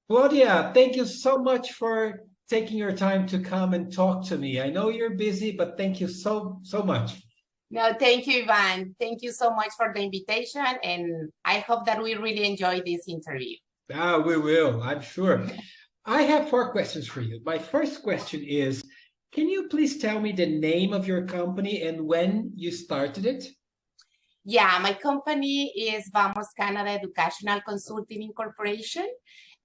Claudia, thank you so much for taking your time to come and talk to me. I know you're busy, but thank you so much. No, thank you, Ivan. Thank you so much for the invitation, and I hope that we really enjoy this interview. We will, I'm sure. I have four questions for you. My first question is, can you please tell me the name of your company and when you started it? Yeah, my company is Vamos Canada Educational Consulting Incorporation,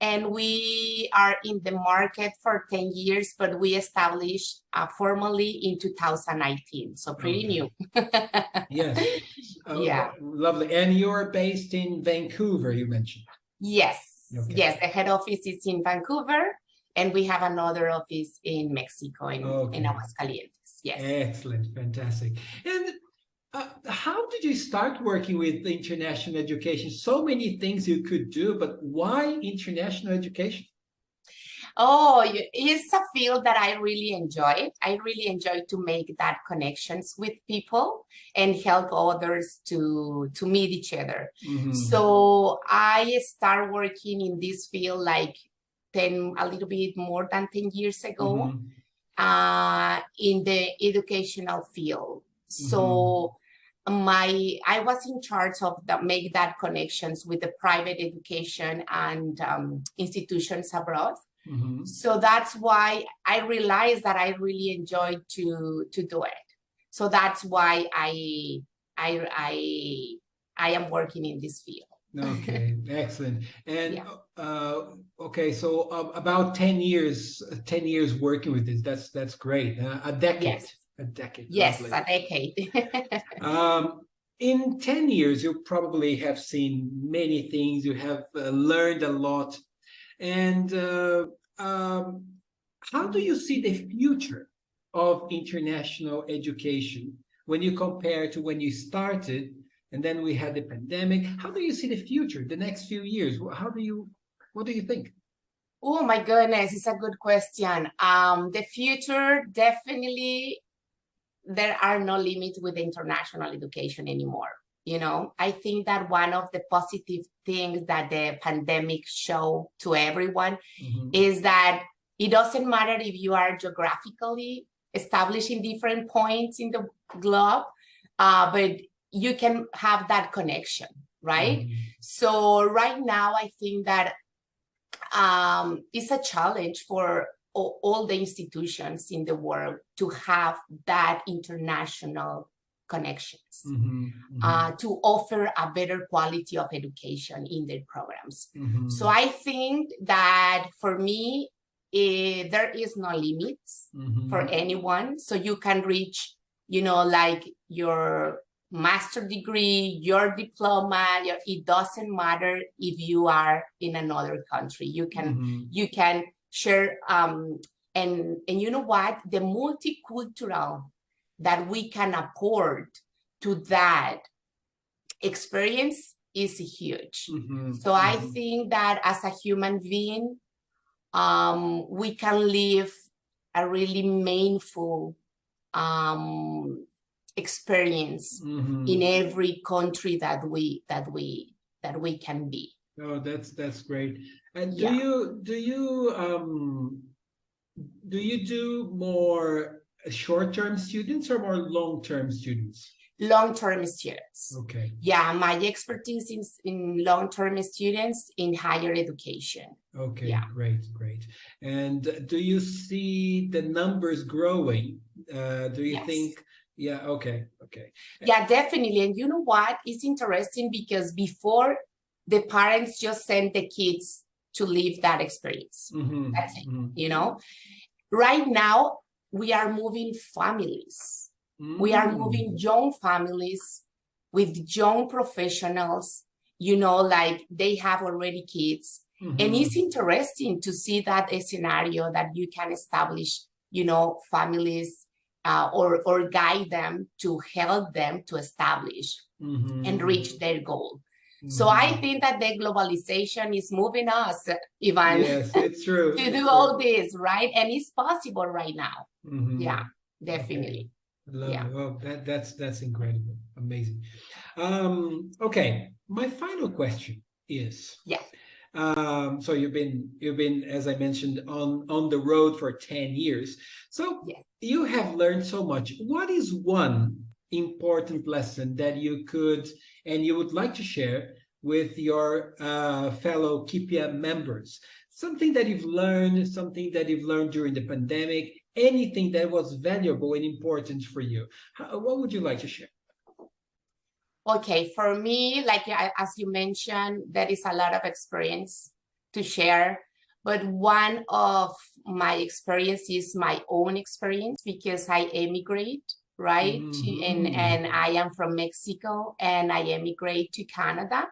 and we are in the market for 10 years, but we established formally in 2019, so pretty new. Yes. Yeah. Lovely. And you're based in Vancouver, you mentioned. Yes. Okay. Yes, the head office is in Vancouver, and we have another office in Mexico, in Aguascalientes. Yes. Excellent. Fantastic. And how did you start working with international education? So many things you could do, but why international education? Oh, it's a field that I really enjoy. I really enjoy to make that connections with people and help others to meet each other. So I start working in this field like a little bit more than 10 years ago in the educational field. So I was in charge of make that connections with the private education and institutions abroad. So that's why I realized that I really enjoyed to do it. So that's why I am working in this field. Okay, excellent. And okay, so about 10 years working with this. That's great. A decade. Yes. A decade. Yes, lovely. a decade. In 10 years, you probably have seen many things. You have learned a lot. And how do you see the future of international education when you compare to when you started and then we had the pandemic? How do you see the future, the next few years? What do you think? Oh my goodness, it's a good question. The future, definitely, there are no limits with international education anymore. You know, I think that one of the positive things that the pandemic showed to everyone is that it doesn't matter if you are geographically established in different points in the globe, but you can have that connection, right? So right now, I think that it's a challenge for all the institutions in the world to have that international connections, to offer a better quality of education in their programs. So I think that for me, there is no limits for anyone. So you can reach, you know, like your master degree, your diploma, it doesn't matter if you are in another country. You can share, and you know what? The multicultural that we can afford to that experience is huge. So I think that as a human being, we can live a really meaningful experience in every country that we can be. Oh, that's great. And do you do more short-term students or more long-term students? Long-term students. Okay. Yeah, my expertise is in long-term students in higher education. Okay, yeah. Great. And do you see the numbers growing? Do you think? Yeah, okay. Yeah, definitely. And you know what? It's interesting because before, the parents just sent the kids to live that experience. That's it, you know? Right now, we are moving families. We are moving young families with young professionals, you know, like they have already kids. And it's interesting to see that a scenario that you can establish, you know, families or guide them to help them to establish and reach their goal. So I think that the globalization is moving us, Ivan. Yes, it's true. to do all this, right? And it's possible right now. Yeah, definitely. Okay. Yeah. Well, that's incredible. Amazing. Okay. My final question is, So you've been, as I mentioned, on the road for 10 years. So Yes. you have learned so much. What is one important lesson that you could and you would like to share with your fellow Kipia members? Something that you've learned, something that you've learned during the pandemic, anything that was valuable and important for you. What would you like to share? Okay, for me, like as you mentioned, there is a lot of experience to share, but one of my experience is my own experience because I emigrate, right? And I am from Mexico and I emigrate to Canada.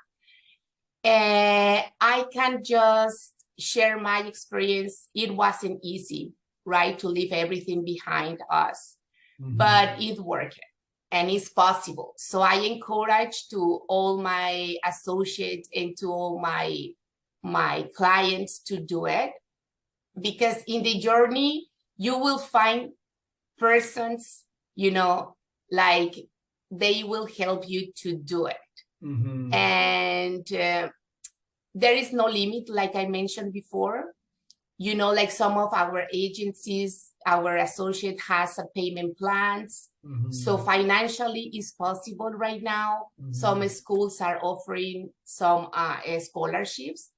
And I can just share my experience. It wasn't easy, right, to leave everything behind us, but it worked. And it's possible. So I encourage to all my associates and to all my clients to do it, because in the journey you will find persons, you know, like they will help you to do it. And there is no limit, like I mentioned before. You know, like some of our agencies, our associate has a payment plans. So financially it's possible right now. Some schools are offering some scholarships,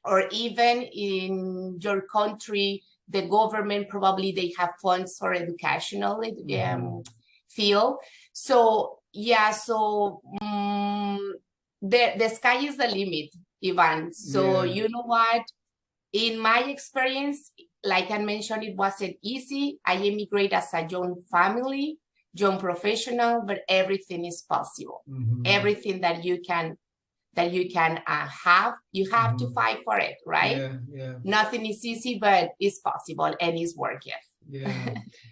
or even in your country, the government probably they have funds for educational field. So yeah, so the sky is the limit, Ivan. So you know what? In my experience, like I mentioned, it wasn't easy. I immigrated as a young family, young professional, but everything is possible. Everything that you can have, you have to fight for it, right? Nothing is easy, but it's possible and it's working.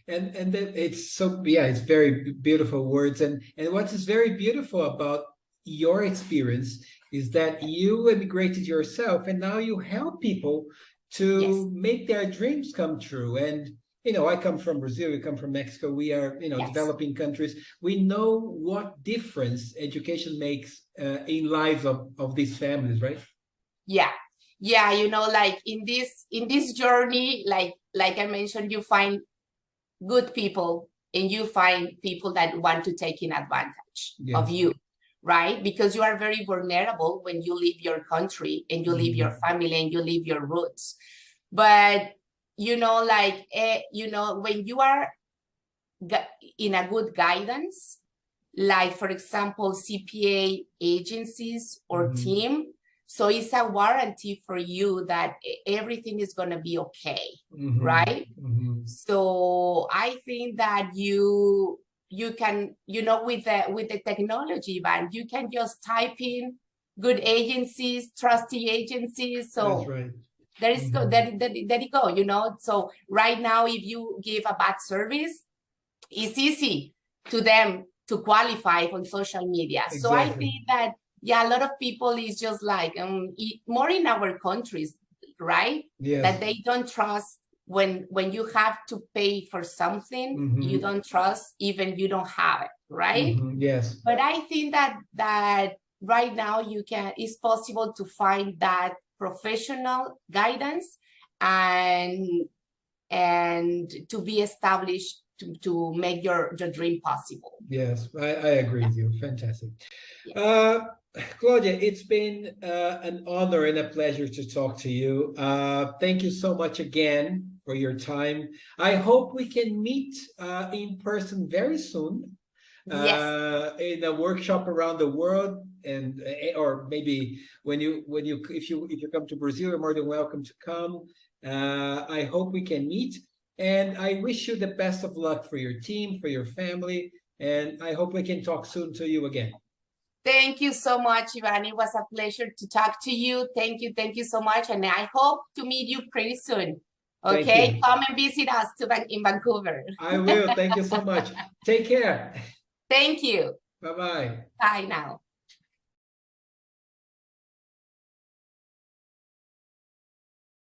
And it's so, it's very beautiful words. And what is very beautiful about your experience is that you immigrated yourself and now you help people to make their dreams come true. And you know, I come from Brazil, you come from Mexico, we are, you know, developing countries. We know what difference education makes in lives of these families, right? Yeah, you know, like in this journey, like I mentioned, you find good people and you find people that want to take in advantage of you, right? Because you are very vulnerable when you leave your country and you leave your family and you leave your roots. But you know, like you know, when you are in a good guidance, like for example CPA agencies or team, so it's a warranty for you that everything is going to be okay, right? So I think that you can, you know, with the technology, Van, you can just type in good agencies, trusty agencies. So that's right. There you go, you know. So right now, if you give a bad service, it's easy to them to qualify on social media. Exactly. So I think that, a lot of people is just like, more in our countries, right? That they don't trust when you have to pay for something, you don't trust even you don't have it, right? Yes. But I think that right now it's possible to find that professional guidance and to be established to make your dream possible. Yes, I agree with you. Fantastic. Claudia, it's been an honor and a pleasure to talk to you. Thank you so much again for your time. I hope we can meet in person very soon. In a workshop around the world, and or maybe if you come to Brazil, you're more than welcome to come. I hope we can meet, and I wish you the best of luck for your team, for your family, and I hope we can talk soon to you again. Thank you so much, Ivan. It was a pleasure to talk to you. Thank you so much, and I hope to meet you pretty soon. Okay, come and visit us in Vancouver. I will. Thank you so much. Take care. Thank you. Bye-bye. Bye now.